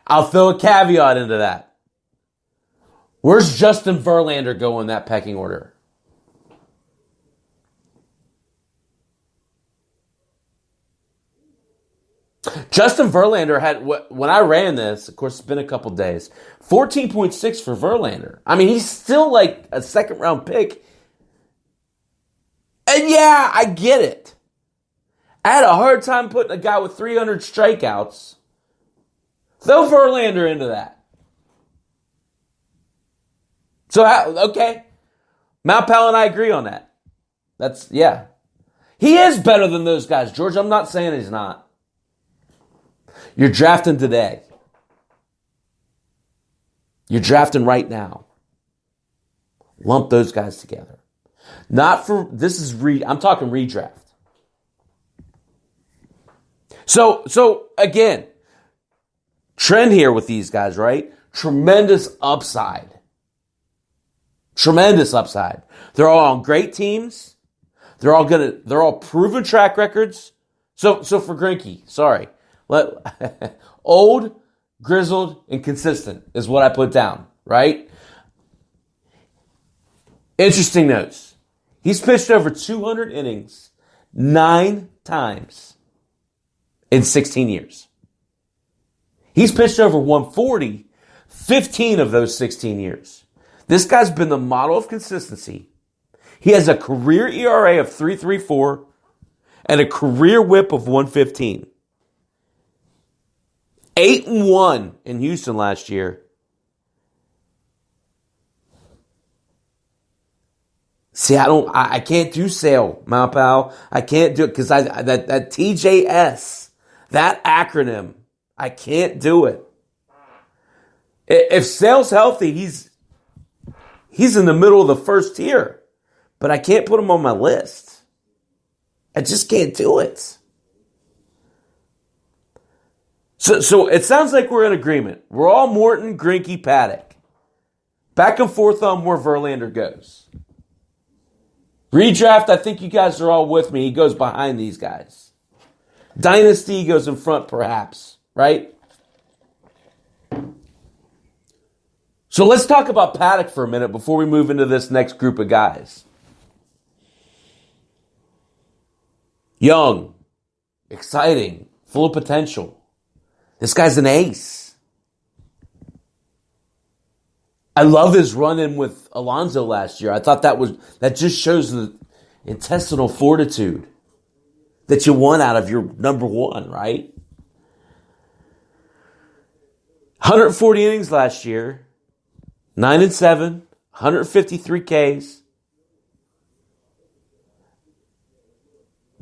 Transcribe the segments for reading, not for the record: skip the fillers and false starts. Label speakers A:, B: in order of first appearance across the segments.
A: I'll throw a caveat into that. Where's Justin Verlander go in that pecking order? Justin Verlander had, when I ran this, of course, it's been a couple days, 14.6 for Verlander. I mean, he's still like a second round pick. And yeah, I get it. I had a hard time putting a guy with 300 strikeouts. Throw Verlander into that. So, okay. Malpal and I agree on that. Yeah. He is better than those guys, George. I'm not saying he's not. You're drafting today. You're drafting right now. Lump those guys together. I'm talking redraft. So again, trend here with these guys, right? Tremendous upside. Tremendous upside. They're all on great teams. They're all proven track records. So for Greinke, sorry. Old, grizzled, and consistent is what I put down, right? Interesting notes. He's pitched over 200 innings 9 times in 16 years. He's pitched over 140 15 of those 16 years. This guy's been the model of consistency. He has a career ERA of 3.34 and a career whip of 115. 8-1 in Houston last year. See, I can't do Sale, Malpal. I can't do it because that TJS, that acronym, I can't do it. If Sale's healthy, he's in the middle of the first tier, but I can't put him on my list. I just can't do it. So it sounds like we're in agreement. We're all Morton, Greinke, Paddock. Back and forth on where Verlander goes. Redraft, I think you guys are all with me. He goes behind these guys. Dynasty goes in front, perhaps, right? So let's talk about Paddock for a minute before we move into this next group of guys. Young, exciting, full of potential. This guy's an ace. I love his run-in with Alonso last year. I thought that just shows the intestinal fortitude that you want out of your number one, right? 140 innings last year, 9-7, 153 Ks.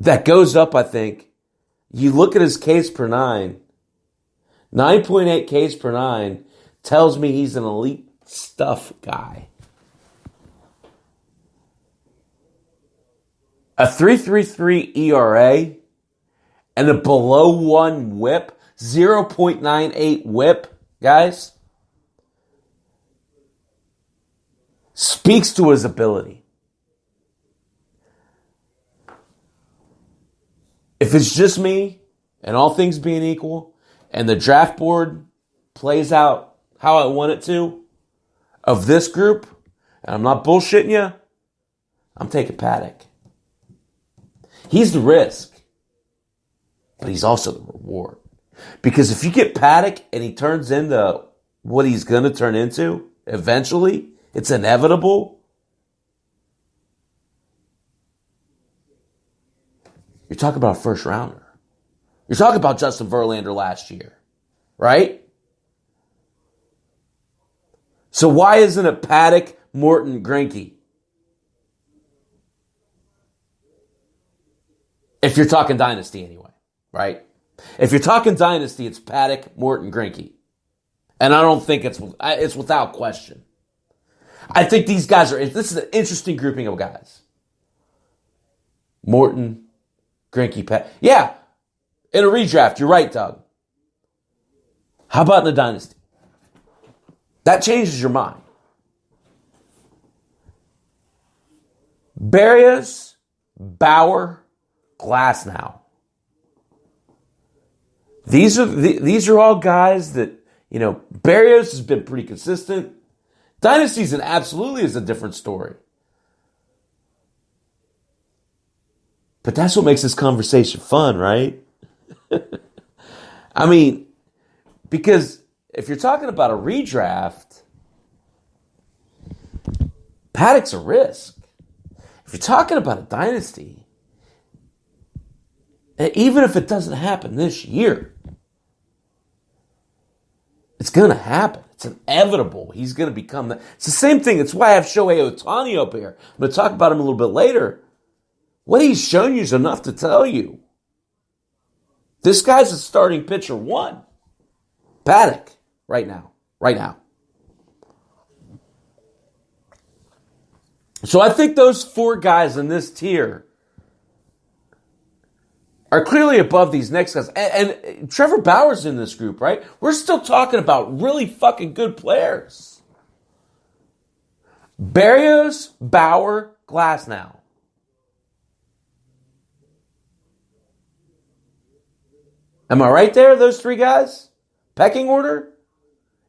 A: That goes up, I think. You look at his Ks per 9, 9.8 Ks per 9 tells me he's an elite stuff guy. A 3.33 ERA and a below 1 whip, 0.98 whip, guys, speaks to his ability. If it's just me, and all things being equal, and the draft board plays out how I want it to, of this group, and I'm not bullshitting you, I'm taking Paddock. He's the risk, but he's also the reward. Because if you get Paddock and he turns into what he's going to turn into, eventually, it's inevitable. You're talking about a first rounder. You're talking about Justin Verlander last year, right? So why isn't it Paddock, Morton, Greinke? If you're talking dynasty anyway, right? If you're talking dynasty, it's Paddock, Morton, Greinke. And I don't think it's without question. I think these guys this is an interesting grouping of guys. Morton, Greinke, Paddock. Yeah, in a redraft, you're right, Doug. How about in a dynasty? That changes your mind. Barrios, Bauer, Glasnow. These are all guys that, Barrios has been pretty consistent. Dynasty season absolutely is a different story. But that's what makes this conversation fun, right? I mean, because if you're talking about a redraft, Paddock's a risk. If you're talking about a dynasty, even if it doesn't happen this year, it's going to happen. It's inevitable. He's going to become that. It's the same thing. It's why I have Shohei Ohtani up here. I'm going to talk about him a little bit later. What he's shown you is enough to tell you. This guy's a starting pitcher one. Paddock, right now. Right now. So I think those four guys in this tier are clearly above these next guys. And Trevor Bauer's in this group, right? We're still talking about really fucking good players. Barrios, Bauer, Glasnow. Am I right there, those three guys? Pecking order?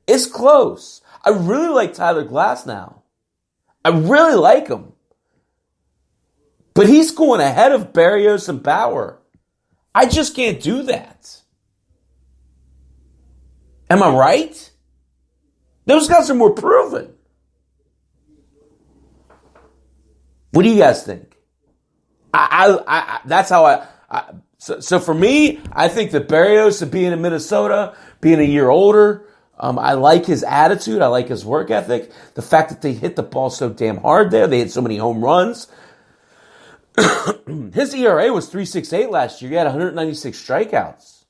A: It's close. I really like Tyler Glasnow. I really like him. But he's going ahead of Barrios and Bauer. I just can't do that. Am I right? Those guys are more proven. What do you guys think? That's how So for me, I think that Barrios, being in Minnesota, being a year older, I like his attitude. I like his work ethic. The fact that they hit the ball so damn hard there. They had so many home runs. His ERA was 3.68 last year. He had 196 strikeouts.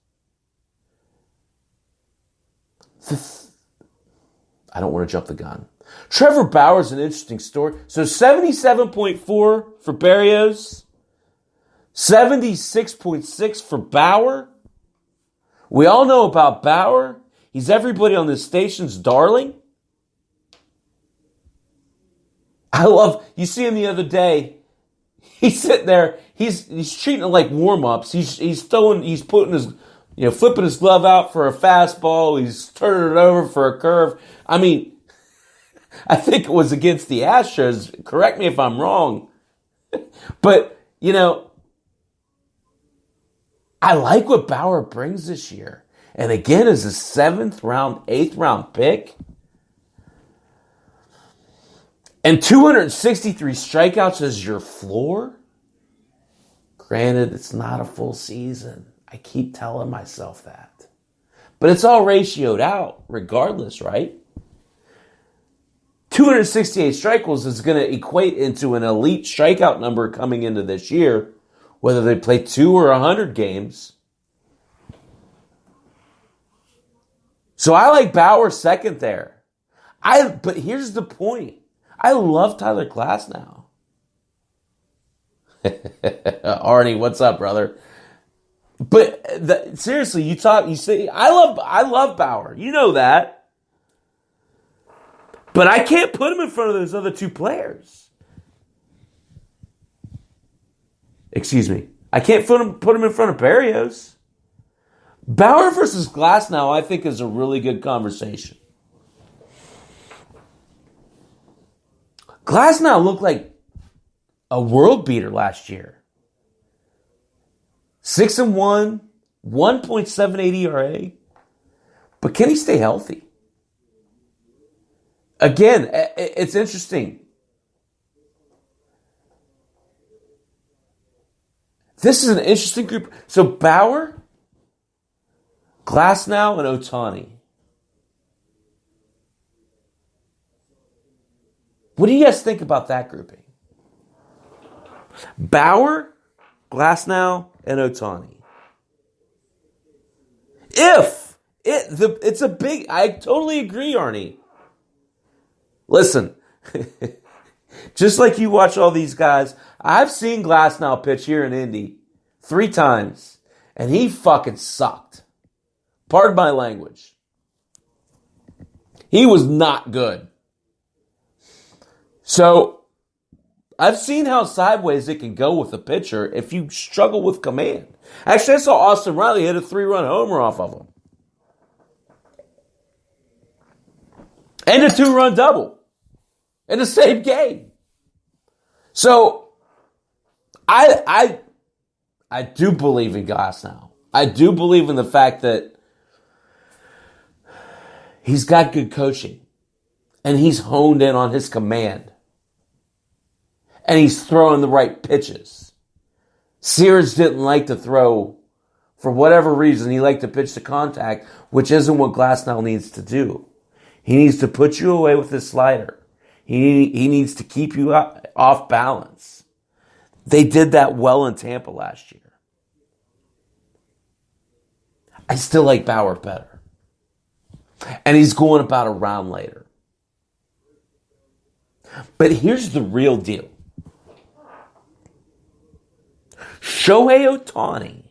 A: I don't want to jump the gun. Trevor Bauer's an interesting story. So 77.4 for Barrios. 76.6 for Bauer. We all know about Bauer. He's everybody on this station's darling. You see him the other day. He's sitting there. He's treating it like warm-ups. He's putting his, flipping his glove out for a fastball. He's turning it over for a curve. I mean, I think it was against the Astros. Correct me if I'm wrong. But, I like what Bauer brings this year. And again, as a 7th round, 8th round pick. And 263 strikeouts as your floor. Granted, it's not a full season. I keep telling myself that. But it's all ratioed out regardless, right? 268 strikeouts is going to equate into an elite strikeout number coming into this year. Whether they play 2 or 100 games. So I like Bauer second there. But here's the point. I love Tyler Glasnow. Arnie, what's up, brother? But seriously, you say I love Bauer. You know that. But I can't put him in front of those other two players. Excuse me. I can't put him in front of Barrios. Bauer versus Glasnow, I think, is a really good conversation. Glasnow looked like a world beater last year. 6-1, 1.78 ERA. But can he stay healthy? Again, it's interesting. This is an interesting group. So Bauer, Glasnow, and Ohtani. What do you guys think about that grouping? Bauer, Glasnow, and Ohtani. It's a big, I totally agree, Arnie. Listen, just like you watch all these guys, I've seen Glasnow pitch here in Indy 3 times, and he fucking sucked. Pardon my language. He was not good. So, I've seen how sideways it can go with a pitcher if you struggle with command. Actually, I saw Austin Riley hit a 3-run homer off of him. And a 2-run double in the same game. So, I do believe in Goss now. I do believe in the fact that he's got good coaching. And he's honed in on his command. And he's throwing the right pitches. Sears didn't like to throw, for whatever reason, he liked to pitch to contact, which isn't what Glasnow needs to do. He needs to put you away with his slider. He needs to keep you off balance. They did that well in Tampa last year. I still like Bauer better. And he's going about a round later. But here's the real deal. Shohei Ohtani,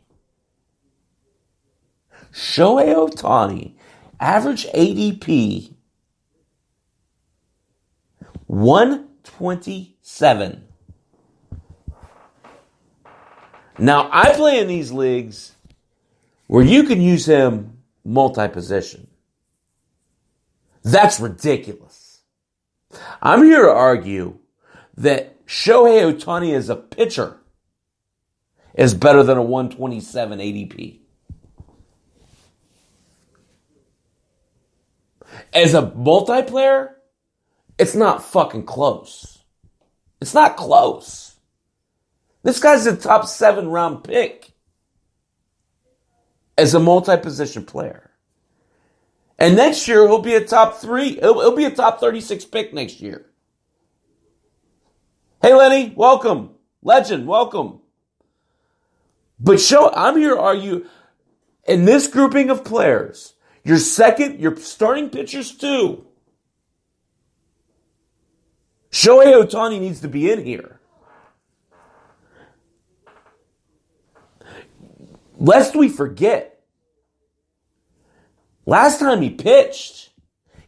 A: average ADP, 127. Now, I play in these leagues where you can use him multi-position. That's ridiculous. I'm here to argue that Shohei Ohtani as a pitcher is better than a 127 ADP. As a multiplayer, it's not fucking close. It's not close. This guy's a top 7 round pick as a multi-position player. And next year, he'll be a top 3. He'll be a top 36 pick next year. Hey, Lenny, welcome. Legend, welcome. But I'm here to argue, in this grouping of players, your starting pitchers too. Shohei Ohtani needs to be in here. Lest we forget, last time he pitched,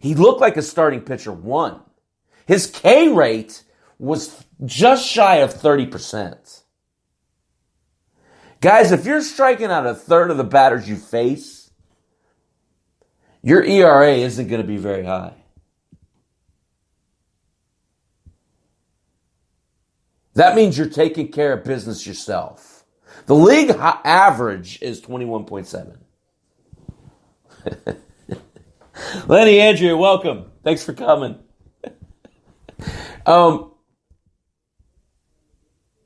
A: he looked like a starting pitcher 1. His K rate was just shy of 30%. Guys, if you're striking out a third of the batters you face, your ERA isn't going to be very high. That means you're taking care of business yourself. The league average is 21.7. Lenny, Andrea, welcome. Thanks for coming.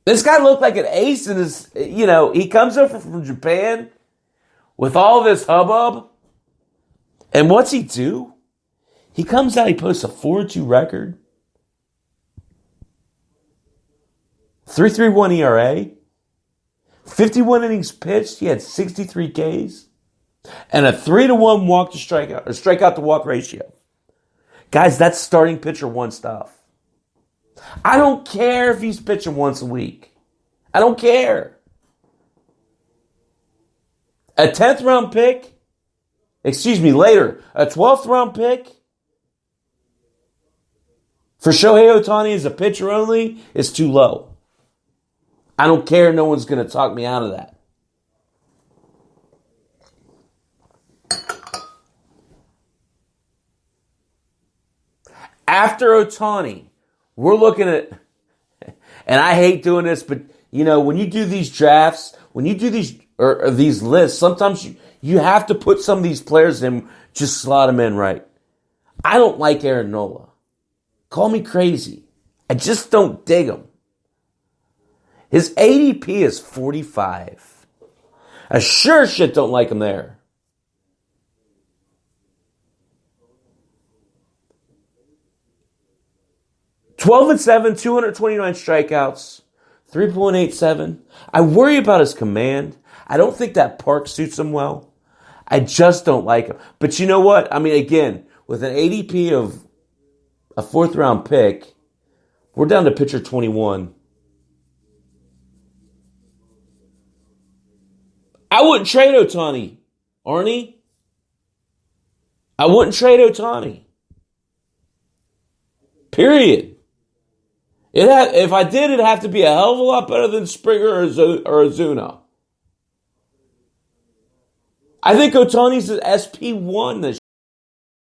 A: This guy looked like an ace in his, he comes over from Japan with all this hubbub. And what's he do? He comes out, he posts a 4-2 record. 3.31 ERA. 51 innings pitched. He had 63 Ks. And a 3-1 walk to strikeout, or strikeout to walk ratio. Guys, that's starting pitcher 1 stuff. I don't care if he's pitching once a week. I don't care. A 10th round pick, later, a 12th round pick for Shohei Ohtani as a pitcher only is too low. I don't care. No one's going to talk me out of that. After Ohtani, we're looking at, and I hate doing this, but when you do these drafts, when you do these or these lists, sometimes you have to put some of these players in, just slot them in right. I don't like Aaron Nola. Call me crazy. I just don't dig him. His ADP is 45. I sure shit don't like him there. (12-7), 229 strikeouts, 3.87. I worry about his command. I don't think that park suits him well. I just don't like him. But you know what? I mean, again, with an ADP of a 4th round pick, we're down to pitcher 21. I wouldn't trade Ohtani, Arnie. I wouldn't trade Ohtani. Period. If I did, it'd have to be a hell of a lot better than Springer or Ozuna. I think Otani's an SP1 this